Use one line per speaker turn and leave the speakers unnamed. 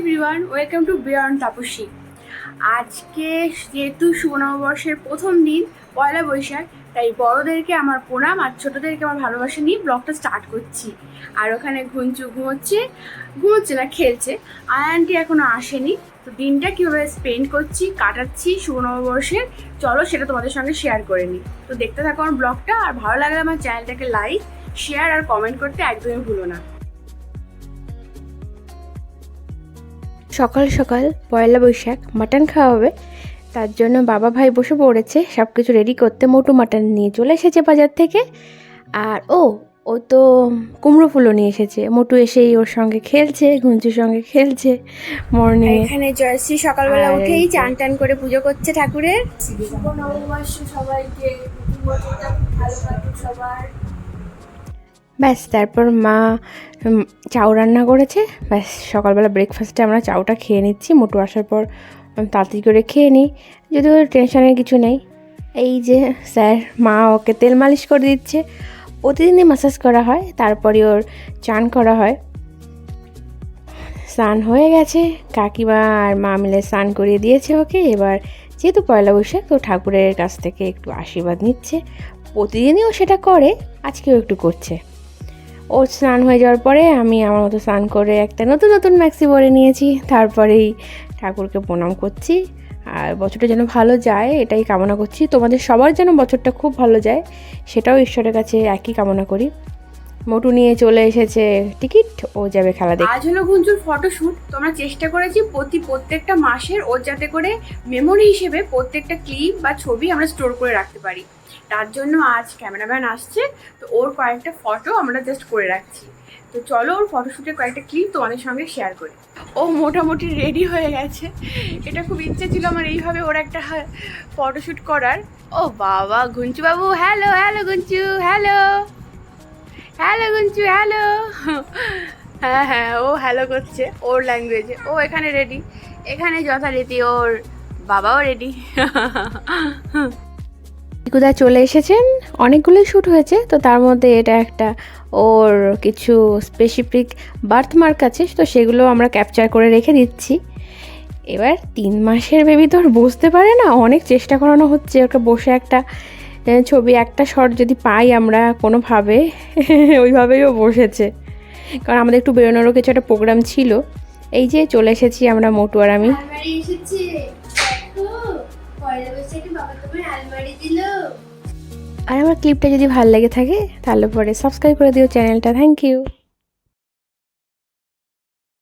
Everyone, welcome to beyond Tapasi. আজকে যেহেতু শুভ নববর্ষের প্রথম দিন পয়লা বৈশাখ, তাই বড়োদেরকে আমার প্রণাম আর ছোটোদেরকে আমার ভালোবাসা নিয়ে ব্লগটা স্টার্ট করছি। আর ওখানে ঘুমচু ঘুমোচ্ছে না, খেলছে। আয়ানটি এখনও আসেনি। তো দিনটা কীভাবে স্পেন্ড করছি, কাটাচ্ছি শুভ নববর্ষের, চলো সেটা তোমাদের সঙ্গে শেয়ার করে নিই। তো দেখতে থাকো আমার ব্লগটা, আর ভালো লাগলে আমার চ্যানেলটাকে লাইক, শেয়ার আর কমেন্ট করতে একদমই ভুলো না।
সকাল সকাল পয়লা বৈশাখ মাটন খাওয়া হবে, তার জন্য বাবা ভাই বসে পড়েছে সব কিছু রেডি করতে। মোটু মাটন নিয়ে চলে এসেছে বাজার থেকে। আর ও তো কুমড়ো ফুলও নিয়ে এসেছে। মোটু এসেই ওর সঙ্গে খেলছে, ঘুঞ্চুর সঙ্গে খেলছে মর্নিং।
এখানে জয়শ্রী সকালবেলা উঠেই চান টান করে পুজো করছে ঠাকুরের। শুভ নববর্ষ সবাইকে, ভালো কাটুক সবার।
ব্যাস তারপর মা চাউ রান্না করেছে। ব্যাস সকালবেলা ব্রেকফাস্টে আমরা চাউটা খেয়ে নিচ্ছি। মোটু আসার পর তাড়াতাড়ি করে খেয়ে নিই, যদিও টেনশনের কিছু নেই। এই যে স্যার মা ওকে তেল মালিশ করে দিচ্ছে। প্রতিদিনই ম্যাসাজ করা হয়, তারপরে ওর চান করা হয়। স্নান হয়ে গেছে, কাকিমা আর মা মিলে স্নান করিয়ে দিয়েছে ওকে। এবার যেহেতু পয়লা বৈশাখ, তো ঠাকুরের কাছ থেকে একটু আশীর্বাদ নিচ্ছে। প্রতিদিনই ও সেটা করে, আজকেও একটু করছে। ওর স্নান হয়ে যাওয়ার পরে আমি আমার মতো স্নান করে একটা নতুন নতুন ম্যাক্সি পরে নিয়েছি। তারপরেই ঠাকুরকে প্রণাম করছি। আর বছরটা যেন ভালো যায় এটাই কামনা করছি। তোমাদের সবার যেন বছরটা খুব ভালো যায়, সেটাও ঈশ্বরের কাছে একই কামনা করি। মোটু নিয়ে চলে এসেছে টিকিট, ও যাবে খেলা দেখতে।
আজ হলো ঘুঞ্চুর ফটোশ্যুট। তো আমরা চেষ্টা করেছি প্রত্যেকটা মাসের ওর যাতে করে মেমোরি হিসেবে প্রত্যেকটা ক্লিপ বা ছবি আমরা স্টোর করে রাখতে পারি। তার জন্য আজ ক্যামেরাম্যান আসছে, তো ওর কয়েকটা ফটো আমরা জাস্ট করে রাখছি। তো চলো ওর ফটোশ্যুটের কয়েকটা ক্লিপ তোমাদের সঙ্গে শেয়ার করি। ও মোটামুটি রেডি হয়ে গেছে। এটা খুব ইচ্ছে ছিল আমার এইভাবে ওর একটা ফটোশ্যুট করার। ও বাবা, ঘুঞ্চু বাবু, hello hello Ghunchu, hello hello Gunchu, hello. হ্যাঁ হ্যাঁ, ও হ্যালো করছে ওর ল্যাঙ্গুয়েজে। ও এখানে রেডি, এখানে যথারীতি ওর বাবাও রেডি।
টিকুদা চলে এসেছেন। অনেকগুলোই শ্যুট হয়েছে, তো তার মধ্যে এটা একটা ওর কিছু স্পেসিফিক বার্থমার্ক আছে, তো সেগুলো আমরা ক্যাপচার করে রেখে দিচ্ছি। এবার 3 মাসের বেবি তো আর বসতে পারে না, অনেক চেষ্টা করানো হচ্ছে ওকে বসে একটা ছবি, একটা শট যদি পাই আমরা কোনোভাবে। ওইভাবেই ও বসেছে, কারণ আমাদের একটু বেরোনোরও কিছু একটা প্রোগ্রাম ছিল। এই যে চলে এসেছি আমরা, মোটু আর আমি। আর আমার ক্লিপটা যদি ভালো লেগে থাকে তাহলে পরে সাবস্ক্রাইব করে দিও চ্যানেলটা। Thank you.